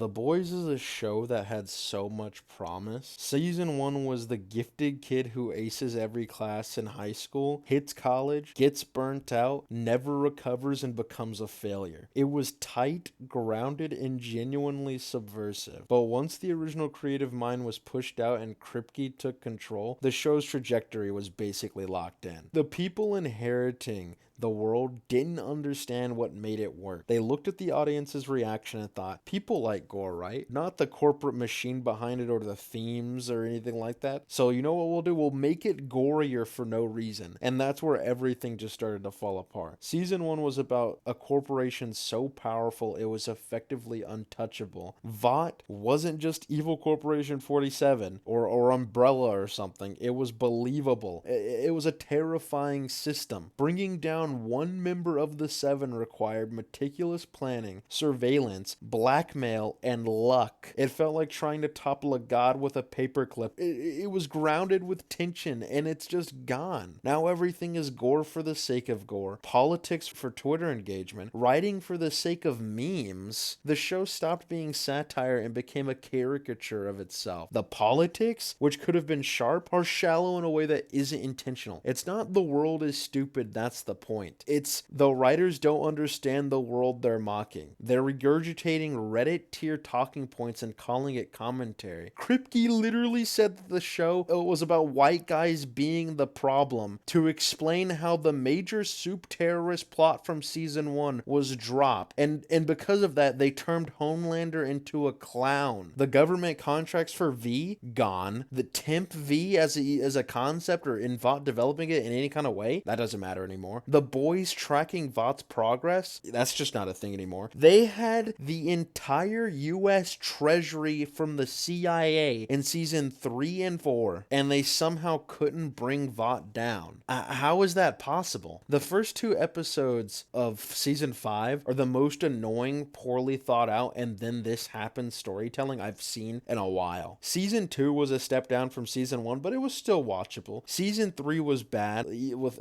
The Boys is a show that had so much promise. Season 1 was the gifted kid who aces every class in high school, hits college, gets burnt out, never recovers, and becomes a failure. It was tight, grounded, and genuinely subversive. But once the original creative mind was pushed out and Kripke took control, the show's trajectory was basically locked in. The people inheriting the world didn't understand what made it work. They looked at the audience's reaction and thought, people like gore, right? Not the corporate machine behind it or the themes or anything like that. So you know what we'll do? We'll make it gorier for no reason. And that's where everything just started to fall apart. Season 1 was about a corporation so powerful it was effectively untouchable. Vought wasn't just Evil Corporation 47 or Umbrella or something. It was believable. It was a terrifying system. Bringing down one member of the Seven required meticulous planning, surveillance, blackmail, and luck. It felt like trying to topple a god with a paperclip. It was grounded with tension, and it's just gone. Now everything is gore for the sake of gore, politics for Twitter engagement, writing for the sake of memes. The show stopped being satire and became a caricature of itself. The politics, which could have been sharp, are shallow in a way that isn't intentional. It's not the world is stupid, that's the point. It's the writers don't understand the world they're mocking. They're regurgitating Reddit tier talking points and calling it commentary. Kripke literally said that the show was about white guys being the problem to explain how the major soup terrorist plot from season 1 was dropped. And because of that, they turned Homelander into a clown. The government contracts for V, gone. The temp V as a concept or in Vought developing it in any kind of way, that doesn't matter anymore. The Boys tracking Vought's progress, that's just not a thing anymore. They had the entire US Treasury from the CIA in season 3 and 4, and they somehow couldn't bring Vought down. How is that possible? The first 2 episodes of season 5 are the most annoying, poorly thought out, and then this happened storytelling I've seen in a while. Season 2 was a step down from season 1, but it was still watchable. Season 3 was bad,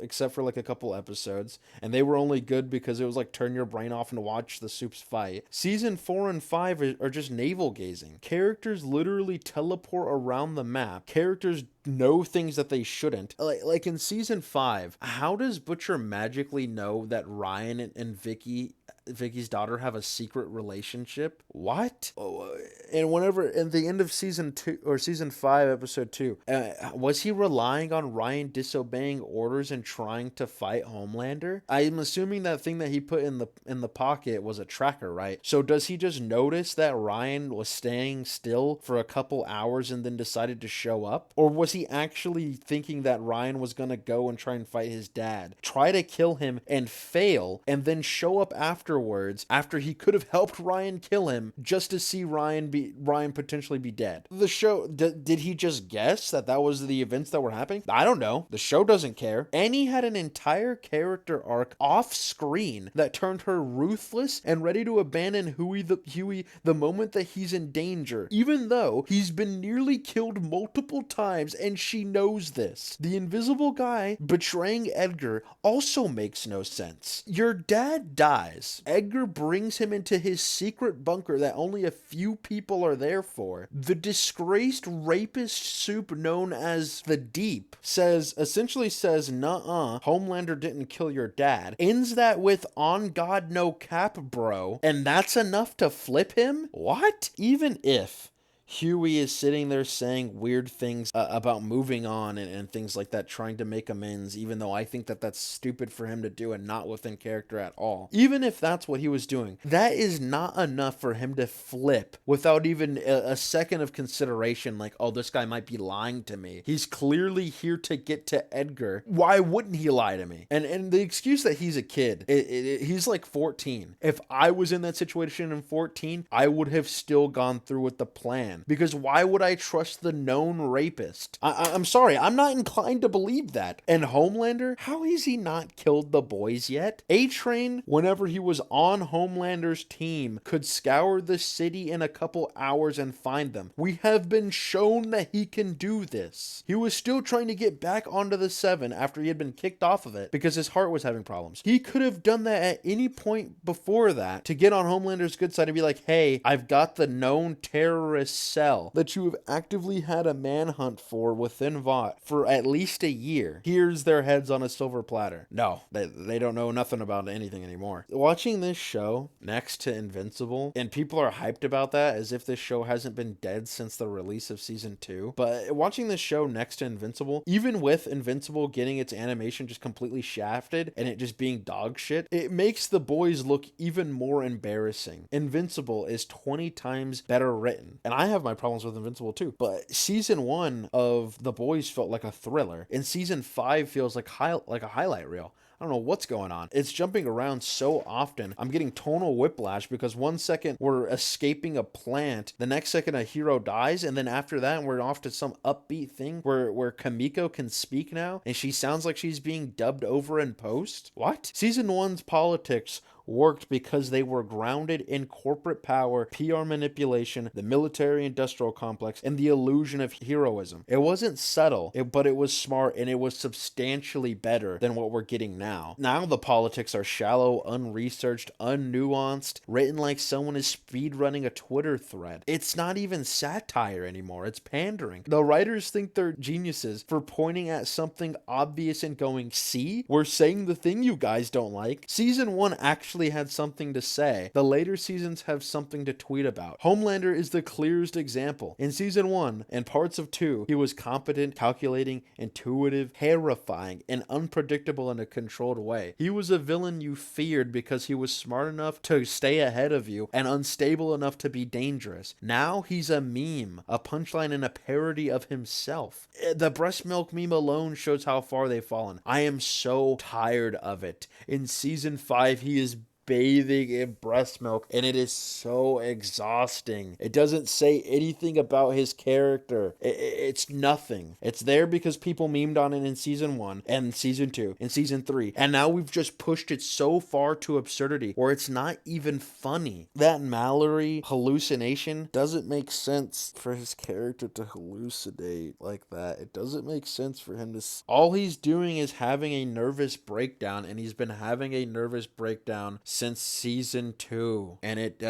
except for like a couple episodes, and they were only good because it was like turn your brain off and watch the soups fight. Season 4 and 5 are just navel gazing. Characters literally teleport around the map. Characters know things that they shouldn't. Like in season 5, how does Butcher magically know that Ryan and Vicky's daughter have a secret relationship? What? And whenever at the end of season 2 or season 5 episode 2, was he relying on Ryan disobeying orders and trying to fight Homelander? I'm assuming that thing that he put in the pocket was a tracker, right? So does he just notice that Ryan was staying still for a couple hours and then decided to show up? Or was he actually thinking that Ryan was gonna go and try and fight his dad, try to kill him and fail, and then show up afterwards after he could have helped Ryan kill him just to see Ryan potentially be dead? The show, did he just guess that was the events that were happening? I don't know. The show doesn't care. Annie had an entire character arc off screen that turned her ruthless and ready to abandon Huey the moment that he's in danger, even though he's been nearly killed multiple times and she knows this. The invisible guy betraying Edgar also makes no sense. Your dad dies. Edgar brings him into his secret bunker that only a few people are there for. The disgraced rapist soup known as the Deep essentially says, nuh-uh, Homelander didn't kill your dad. Ends that with, on God no cap, bro. And that's enough to flip him? What? Even if Huey is sitting there saying weird things about moving on and things like that, trying to make amends, even though I think that that's stupid for him to do and not within character at all. Even if that's what he was doing, that is not enough for him to flip without even a second of consideration, like, oh, this guy might be lying to me. He's clearly here to get to Edgar. Why wouldn't he lie to me? And the excuse that he's a kid, he's like 14. If I was in that situation in 14, I would have still gone through with the plan. man. Because why would I trust the known rapist? I'm sorry, I'm not inclined to believe that. And Homelander, how has he not killed the boys yet? A-Train, whenever he was on Homelander's team, could scour the city in a couple hours and find them. We have been shown that he can do this. He was still trying to get back onto the 7 after he had been kicked off of it because his heart was having problems. He could have done that at any point before that to get on Homelander's good side and be like, hey, I've got the known terrorist cell that you have actively had a manhunt for within Vought for at least a year. Here's their heads on a silver platter. No, they don't know nothing about anything anymore. Watching this show next to Invincible, and people are hyped about that as if this show hasn't been dead since the release of season 2. But watching this show next to Invincible, even with Invincible getting its animation just completely shafted and it just being dog shit, it makes The Boys look even more embarrassing. Invincible is 20 times better written. And I have my problems with Invincible too. But season 1 of The Boys felt like a thriller. And season 5 feels like a highlight reel. I don't know what's going on. It's jumping around so often. I'm getting tonal whiplash because one second we're escaping a plant, the next second a hero dies, and then after that we're off to some upbeat thing where Kamiko can speak now, and she sounds like she's being dubbed over in post. What? Season 1's politics worked because they were grounded in corporate power, PR manipulation, the military-industrial complex, and the illusion of heroism. It wasn't subtle, but it was smart, and it was substantially better than what we're getting now. Now the politics are shallow, unresearched, unnuanced, written like someone is speedrunning a Twitter thread. It's not even satire anymore, it's pandering. The writers think they're geniuses for pointing at something obvious and going, see? We're saying the thing you guys don't like. Season 1 actually had something to say. The later seasons have something to tweet about. Homelander is the clearest example. In season 1 and parts of 2, he was competent, calculating, intuitive, terrifying, and unpredictable in a controlled way. He was a villain you feared because he was smart enough to stay ahead of you and unstable enough to be dangerous. Now he's a meme, a punchline, and a parody of himself. The breast milk meme alone shows how far they've fallen. I am so tired of it. In season 5, he is bathing in breast milk, and it is so exhausting. It doesn't say anything about his character. It's nothing. It's there because people memed on it in season 1 and season 2 and season 3, and now we've just pushed it so far to absurdity where it's not even funny. That Mallory hallucination doesn't make sense for his character to hallucinate like that. It doesn't make sense for him to... All he's doing is having a nervous breakdown, and he's been having a nervous breakdown since season 2, and it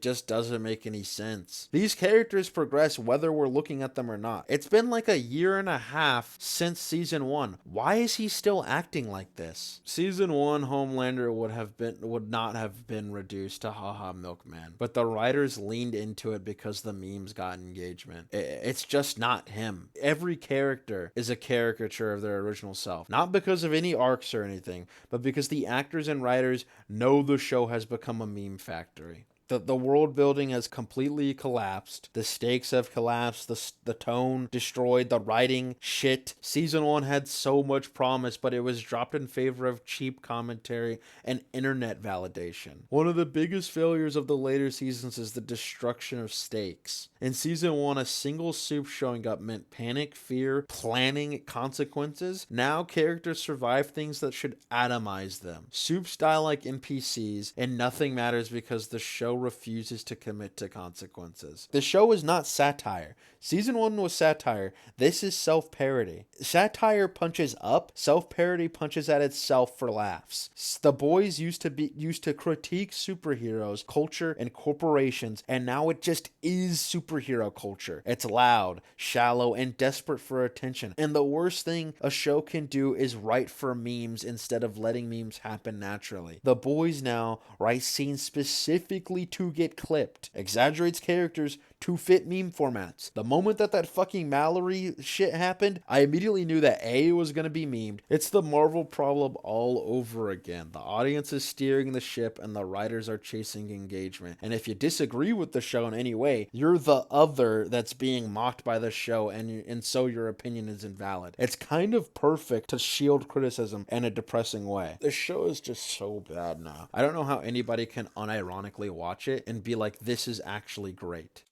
just doesn't make any sense. These characters progress whether we're looking at them or not. It's been like a year and a half since season 1. Why is he still acting like this? Season 1 Homelander would not have been reduced to haha milkman, but the writers leaned into it because the memes got engagement. It's just not him. Every character is a caricature of their original self, not because of any arcs or anything, but because the actors and writers know the show has become a meme factory. The world building has completely collapsed. The stakes have collapsed. The tone destroyed. The writing shit. Season 1 had so much promise, but it was dropped in favor of cheap commentary and internet validation. One of the biggest failures of the later seasons is the destruction of stakes. In season 1, a single Soup showing up meant panic, fear, planning, consequences. Now characters survive things that should atomize them. Soups die like NPCs, and nothing matters because the show refuses to commit to consequences. The show is not satire. Season 1 was satire. This is self-parody. Satire punches up. Self-parody punches at itself for laughs. The Boys used to critique superheroes, culture, and corporations, and now it just is superhero culture. It's loud, shallow, and desperate for attention. And the worst thing a show can do is write for memes instead of letting memes happen naturally. The Boys now write scenes specifically to get clipped, exaggerates characters to fit meme formats. The moment that fucking Mallory shit happened, I immediately knew that A was going to be memed. It's the Marvel problem all over again. The audience is steering the ship and the writers are chasing engagement. And if you disagree with the show in any way, you're the other that's being mocked by the show, and so your opinion is invalid. It's kind of perfect to shield criticism in a depressing way. The show is just so bad now. I don't know how anybody can unironically watch it and be like, this is actually great.